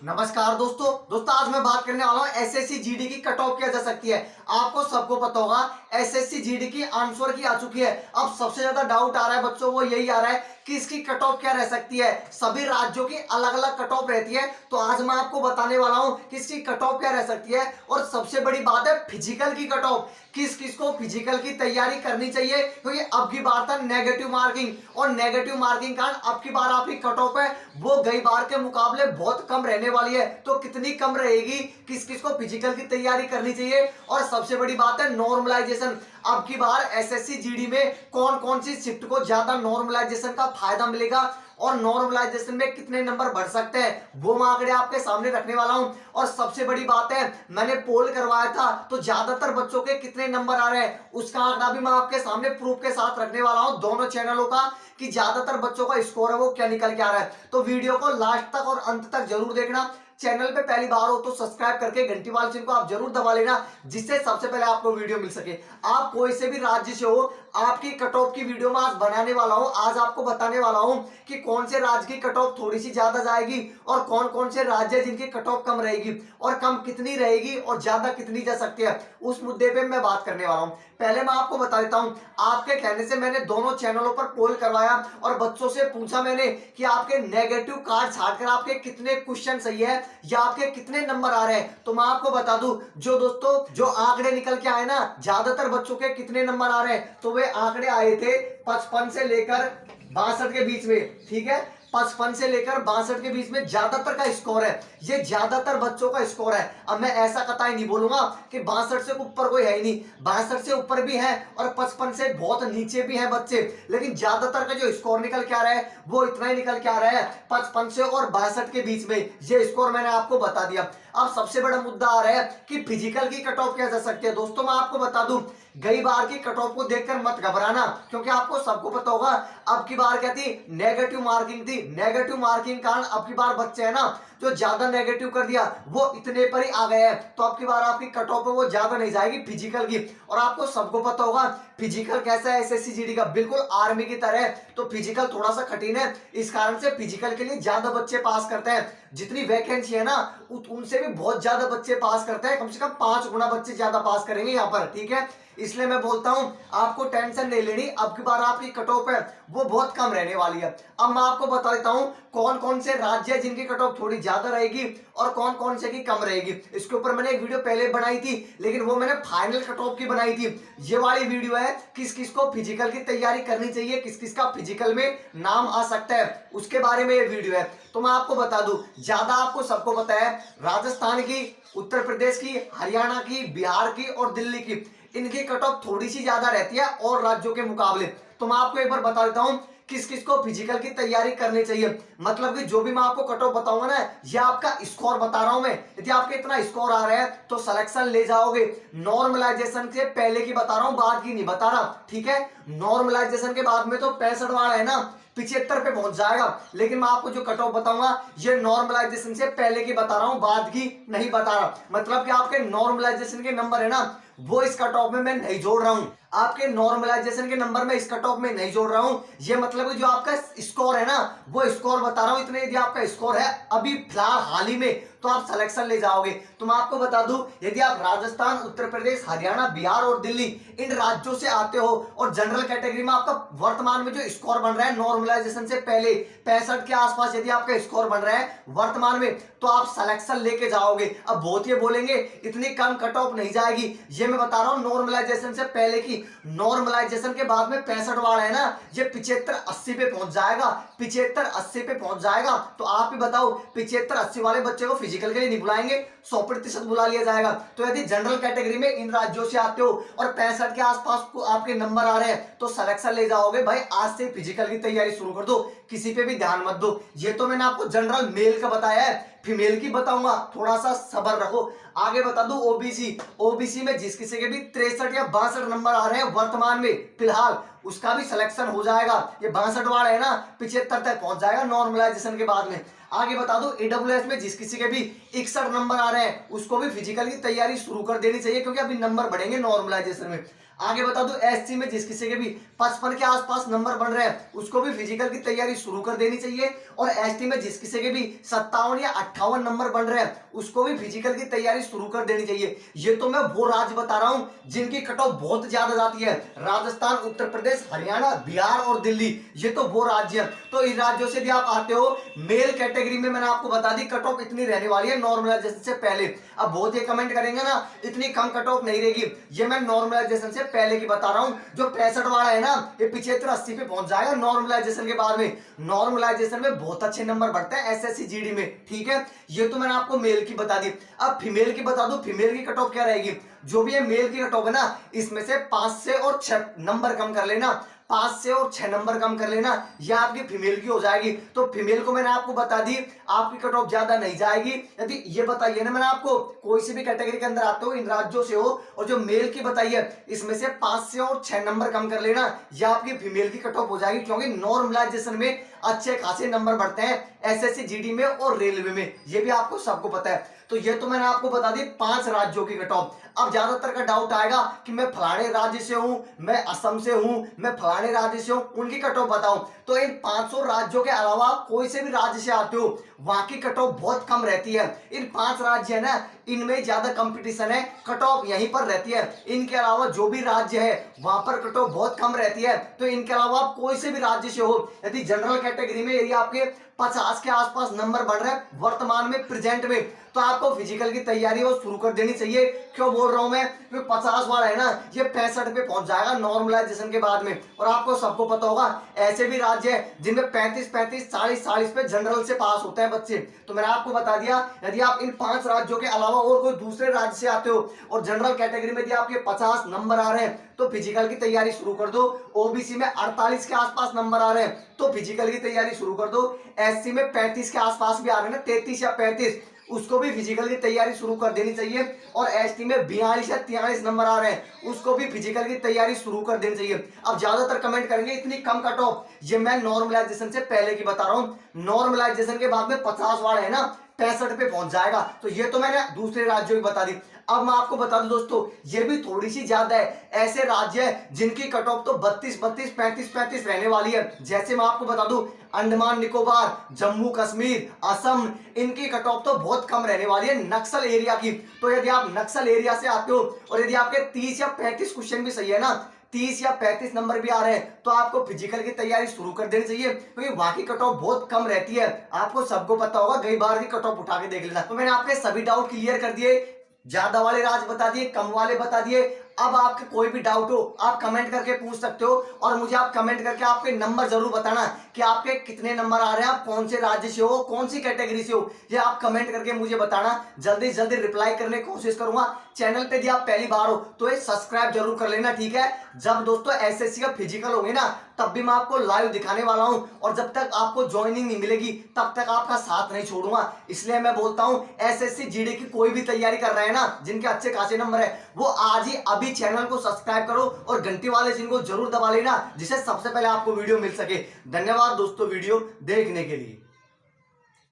नमस्कार दोस्तों आज मैं बात करने वाला हूँ एसएससी जीडी की कट ऑफ क्या जा सकती है। आपको सबको पता होगा एसएससी जीडी की आंसर की आ चुकी है। अब सबसे ज्यादा डाउट आ रहा है बच्चों वो यही आ रहा है कि इसकी कट ऑफ क्या रह सकती है। सभी राज्यों की अलग अलग कट ऑफ रहती है, तो आज मैं आपको बताने वाला हूं कि इसकी कट ऑफ क्या रह सकती है। और सबसे बड़ी बात है फिजिकल की कट ऑफ, किस किस को फिजिकल की तैयारी करनी चाहिए, क्योंकि अब की बार था नेगेटिव मार्किंग और नेगेटिव मार्किंग कारण अब की बार आपकी कट ऑफ है वो गई बार के मुकाबले बहुत कम रहने वाली है। तो कितनी कम रहेगी, किस किस को फिजिकल की तैयारी करनी चाहिए। और सबसे बड़ी बात है नॉर्मलाइजेशन, अब की बार एसएससी जीडी में कौन कौन सी शिफ्ट को ज्यादा नॉर्मलाइजेशन का फायदा मिलेगा और नॉर्मलाइजेशन में कितने नंबर बढ़ सकते हैं वो मैं आंकड़े आपके सामने रखने वाला हूं। और सबसे बड़ी बात है मैंने पोल करवाया था तो ज्यादातर बच्चों के कितने नंबर आ रहे हैं उसका आंकड़ा भी मैं आपके सामने प्रूफ के साथ रखने वाला हूं दोनों चैनलों का, कि ज्यादातर बच्चों का स्कोर है वो क्या निकल के आ रहा है। तो वीडियो को लास्ट तक और अंत तक जरूर देखना। चैनल पे पहली बार हो तो सब्सक्राइब करके घंटी वाले चिन्ह को आप जरूर दबा लेना, जिससे सबसे पहले आपको वीडियो मिल सके। आप कोई से भी राज्य से हो, आपकी कट ऑफ की वीडियो में आज बनाने वाला हूं। आज आपको बताने वाला हूं कि कौन से राज्य की कट ऑफ थोड़ी सी ज्यादा जाएगी और कौन कौन से राज्य जिनकी कट ऑफ कम रहेगी और कम कितनी रहेगी और ज्यादा कितनी जा सकती है, उस मुद्दे पे मैं बात करने वाला हूं। पहले मैं आपको बता देता हूं, आपके कहने से मैंने दोनों चैनलों पर पोल करवाया और बच्चों से पूछा मैंने कि आपके नेगेटिव कार्ड छाड़कर आपके कितने क्वेश्चन सही है या आपके कितने नंबर आ रहे हैं। तो मैं आपको बता दूं जो दोस्तों जो आंकड़े निकल के आए ना ज्यादातर बच्चों के कितने नंबर आ रहे हैं, तो वे आंकड़े आए थे 55 से लेकर 62 के बीच में। ठीक है, 55 से लेकर 62 के बीच में ज्यादातर का स्कोर है, ये ज्यादातर बच्चों का स्कोर है। अब मैं ऐसा कतई नहीं बोलूंगा कि 62 से ऊपर कोई है ही नहीं, 62 से ऊपर भी है और 55 से बहुत नीचे भी है बच्चे, लेकिन ज्यादातर का जो स्कोर निकल के आ रहा है वो इतना ही निकल के आ रहा है 55 से और 62 के बीच में। ये स्कोर मैंने आपको बता दिया। अब सबसे बड़ा मुद्दा आ रहा है कि फिजिकल की कट ऑफ क्या जा सकती है। दोस्तों मैं आपको बता दूं, गई बार की कट ऑफ को देखकर मत घबराना, क्योंकि आपको सबको पता होगा अब की बार क्या थी, नेगेटिव मार्किंग थी। नेगेटिव मार्किंग कारण अब की बार बच्चे है ना जो ज्यादा नेगेटिव कर दिया वो इतने पर ही आ गए हैं, तो अब की बार आपकी कट ऑफ है वो ज्यादा नहीं जाएगी फिजिकल की। और आपको सबको पता होगा फिजिकल कैसा है एसएससी जीडी का, बिल्कुल आर्मी की तरह है। तो फिजिकल थोड़ा सा कठिन है, इस कारण से फिजिकल के लिए ज्यादा बच्चे पास करते हैं। जितनी वैकेंसी है ना उनसे भी बहुत ज्यादा बच्चे पास करते हैं, कम से कम 5 गुना बच्चे ज्यादा पास करेंगे यहाँ पर। ठीक है, इसलिए मैं बोलता हूं आपको टेंशन नहीं लेनी, अब की बार आपकी कट ऑफ है वो बहुत कम रहने वाली है। अब मैं आपको बता देता हूं कौन कौन से राज्य है जिनकी कट ऑफ थोड़ी ज्यादा रहेगी और कौन कौन से की कम रहेगी। इसके ऊपर मैंने एक वीडियो पहले बनाई थी, लेकिन वो मैंने फाइनल कट ऑफ की बनाई थी। ये वाली वीडियो है किस किस को फिजिकल की तैयारी करनी चाहिए, किस किस का फिजिकल में नाम आ सकता है, उसके बारे में ये वीडियो है। तो मैं आपको बता दूं ज्यादा आपको सबको पता है राजस्थान की, उत्तर प्रदेश की, हरियाणा की, बिहार की और दिल्ली की, इनकी कट ऑफ थोड़ी सी ज्यादा रहती है और राज्यों के मुकाबले। तो मैं आपको एक बार बता देता हूं किस किस को फिजिकल की तैयारी करनी चाहिए। मतलब कि जो भी मैं आपको कट ऑफ बताऊंगा ना ये आपका स्कोर बता रहा हूं मैं, यदि आपके इतना स्कोर आ रहा है तो सिलेक्शन ले जाओगे। नॉर्मलाइजेशन से पहले की बता रहा हूं, बाद की नहीं बता रहा। ठीक है, नॉर्मलाइजेशन के बाद में तो 65 वाला है ना 75 पे पहुंच जाएगा, लेकिन मैं आपको जो कट ऑफ बताऊंगा ये नॉर्मलाइजेशन से पहले की बता रहा हूं, बाद की नहीं बता रहा। मतलब कि आपके नॉर्मलाइजेशन के नंबर है ना वो इस कट ऑफ में मैं नहीं जोड़ रहा हूं, आपके नॉर्मलाइजेशन के नंबर में इस कट ऑफ में नहीं जोड़ रहा हूं। ये मतलब जो आपका स्कोर है ना वो स्कोर बता रहा हूं इतने, यदि आपका स्कोर है अभी फिलहाल हाल ही में तो आप सिलेक्शन ले जाओगे। तो मैं आपको बता दूं यदि आप राजस्थान, उत्तर प्रदेश, हरियाणा, बिहार और दिल्ली इन राज्यों से आते हो और जनरल कैटेगरी में आपका वर्तमान में जो स्कोर बन रहा है नॉर्मलाइजेशन से पहले 65 के आसपास यदि आपका स्कोर बन रहा है वर्तमान में, तो आप सिलेक्शन लेके जाओगे। अब बहुत ये बोलेंगे इतनी कम कट ऑफ नहीं जाएगी, ये मैं बता रहा हूं नॉर्मलाइजेशन से पहले की। नॉर्मलाइजेशन के बाद में 65 वाला है ना ये 75-80 पे पहुंच जाएगा, 75-80 पे पहुंच जाएगा। तो आप ही बताओ 75-80 वाले बच्चे को फिजिकल के लिए नहीं बुलाएंगे, 100% बुला लिया जाएगा। तो यदि जनरल कैटेगरी में इन राज्यों से आते हो और 65 के आसपास को आपके नंबर आ रहे हैं तो सिलेक्शन ले जाओगे। भाई आज से फिजिकल की तैयारी शुरू कर दो, किसी पे भी ध्यान मत दो। ये तो मैंने आपको जनरल मेल का बताया है, फीमेल की बताऊंगा, थोड़ा सा सब्र रखो। आगे बता दूं ओबीसी, ओबीसी में जिस किसी के भी 63 या 62 नंबर आ रहे हैं वर्तमान में फिलहाल उसका भी सिलेक्शन हो जाएगा। ये 62 वाला है ना 75 तक पहुंच जाएगा नॉर्मलाइजेशन के बाद में। आगे बता दूं AWS में जिस किसी के भी 61 नंबर आ रहे हैं उसको भी फिजिकल की तैयारी शुरू कर देनी चाहिए, क्योंकि अभी नंबर बढ़ेंगे नॉर्मलाइजेशन में। आगे बता दूं SC में जिस किसी के भी 55 के आसपास नंबर बन रहे हैं उसको भी फिजिकल की तैयारी शुरू कर देनी चाहिए। और ST में जिस किसी के भी 57 या 58 नंबर बन रहे हैं उसको भी फिजिकल की तैयारी शुरू कर देनी चाहिए। ये तो मैं वो राज्य बता रहा हूं जिनकी कट ऑफ बहुत ज्यादा जाती है, राजस्थान, उत्तर प्रदेश, हरियाणा, बिहार और दिल्ली, ये तो वो राज्य है। तो इन राज्यों से भी आप आते हो। मेल कैटेगरी में मैंने आपको बता दी कट ऑफ इतनी रहने वाली है नॉर्मलाइजेशन से पहले। अब बहुत ही कमेंट करेंगे ना इतनी कम कट ऑफ नहीं रहेगी, ये मैं नॉर्मलाइजेशन से पहले की बता रहा हूं। जो 65 वाला है ना ये 75-80 पे पहुंच जाएगा नॉर्मलाइजेशन के बाद में। नॉर्मलाइजेशन में बहुत अच्छे नंबर बढ़ते हैं SSC GD में, ठीक है। ये तो मैंने आपको मेल की बता दी। अब फीमेल की बता दूं, फीमेल की कट ऑफ क्या रहेगी। जो भी है मेल की कट ऑफ है ना इसमें से 5 से और 6 नंबर कम कर लेना, 5 से और 6 नंबर कम कर लेना, यह आपकी फीमेल की हो जाएगी। तो फीमेल को मैंने आपको बता दी आपकी कट ऑफ ज्यादा नहीं जाएगी। यदि ये बताइए ना मैंने आपको कोई सी भी कैटेगरी के अंदर आते हो इन राज्यों से हो, और जो मेल की बताइए इसमें से 5 से और 6 नंबर कम कर लेना, यह आपकी फीमेल की कट ऑफ हो जाएगी। क्योंकि नॉर्मलाइजेशन में अच्छे खासे नंबर बढ़ते हैं SSC GD में और रेलवे में, ये भी आपको सबको पता है। तो ये तो मैंने आपको बता दी 5 राज्यों की कट ऑफ। अब ज्यादातर का डाउट आएगा कि मैं फलाने राज्य से हूं, मैं असम से हूं, मैं फलाने राज्य से हूं, उनकी कट ऑफ बताऊं। तो इन 500 राज्यों के अलावा कोई से भी राज्य से आते हो वहां की कट ऑफ बहुत कम रहती है। इन 5 राज्य है ना इनमें ज्यादा कंपटीशन है, कट ऑफ यहीं पर रहती है। इनके अलावा जो भी राज्य है वहां पर कट ऑफ बहुत कम रहती है। तो इनके अलावा आप कोई से भी राज्य से हो, यदि जनरल कैटेगरी में यदि आपके 50 के आसपास नंबर बढ़ रहे हैं वर्तमान में प्रेजेंट में, तो आपको फिजिकल की तैयारी वो शुरू कर देनी चाहिए। क्यों बोल रहा हूं मैं, क्योंकि 50 वाला है ना ये 65 पे पहुंच जाएगा नॉर्मलाइजेशन के बाद में। और आपको सबको पता होगा ऐसे भी राज्य है जिनमें 35-35, 40-40 पे जनरल से पास होते हैं बच्चे। तो मैंने आपको बता दिया यदि आप इन 5 राज्यों के अलावा और कोई दूसरे राज्य से आते हो और जनरल कैटेगरी में यदि आपके 50 नंबर आ रहे हैं तो फिजिकल की तैयारी शुरू कर दो। ओबीसी में 48 के आसपास नंबर आ रहे हैं तो फिजिकल की तैयारी शुरू कर दो। SC में 35 के आसपास भी आ रहे हैं ना, 33 या 35, उसको भी फिजिकल की तैयारी शुरू कर देनी चाहिए। और ST में 42 या 43 नंबर आ रहे हैं उसको भी फिजिकल की तैयारी शुरू कर देनी चाहिए। अब ज्यादातर कमेंट करेंगे इतनी कम कट ऑफ, ये मैं नॉर्मलाइजेशन से पहले की बता रहा हूं। नॉर्मलाइजेशन के बाद में 50 वाला है ना 65 पे पहुंच जाएगा। तो ये तो मैंने दूसरे राज्यों की बता दी। अब मैं आपको बता दूं दोस्तों ये भी थोड़ी सी ज्यादा है, ऐसे राज्य है जिनकी कट ऑफ तो 32-32, 35-35 रहने वाली है। जैसे मैं आपको बता दूं अंडमान निकोबार, जम्मू कश्मीर, असम, इनकी कट ऑफ तो बहुत कम रहने वाली है नक्सल एरिया की। तो यदि आप नक्सल एरिया से आते हो और यदि आपके 30 या 35 क्वेश्चन भी सही है ना, 30 या 35 नंबर भी आ रहे हैं तो आपको फिजिकल की तैयारी शुरू कर देनी चाहिए, क्योंकि वहां की कट ऑफ बहुत कम रहती है। आपको सबको पता होगा, कई बार की कट ऑफ उठा के देख लेना। तो मैंने आपके सभी डाउट क्लियर कर दिए, ज्यादा वाले राज्य बता दिए, कम वाले बता दिए। अब आपके कोई भी डाउट हो आप कमेंट करके पूछ सकते हो, और मुझे आप कमेंट करके आपके नंबर जरूर बताना कि आपके कितने नंबर आ रहे हैं, आप कौन से राज्य से हो, कौन सी कैटेगरी से हो, ये आप कमेंट करके मुझे बताना। जल्दी से जल्दी रिप्लाई करने की कोशिश करूंगा। चैनल पे यदि आप पहली बार हो तो ये सब्सक्राइब जरूर कर लेना, ठीक है। जब दोस्तों SSC का फिजिकल होंगे ना तब भी मैं आपको लाइव दिखाने वाला हूं, और जब तक आपको ज्वाइनिंग नहीं मिलेगी तब तक आपका साथ नहीं छोड़ूंगा। इसलिए मैं बोलता हूं SSC GD की कोई भी तैयारी कर रहे हैं ना जिनके अच्छे खासे नंबर है वो आज ही अभी चैनल को सब्सक्राइब करो और घंटी वाले चिन्ह को जरूर दबा लेना, जिससे सबसे पहले आपको वीडियो मिल सके। धन्यवाद दोस्तों वीडियो देखने के लिए।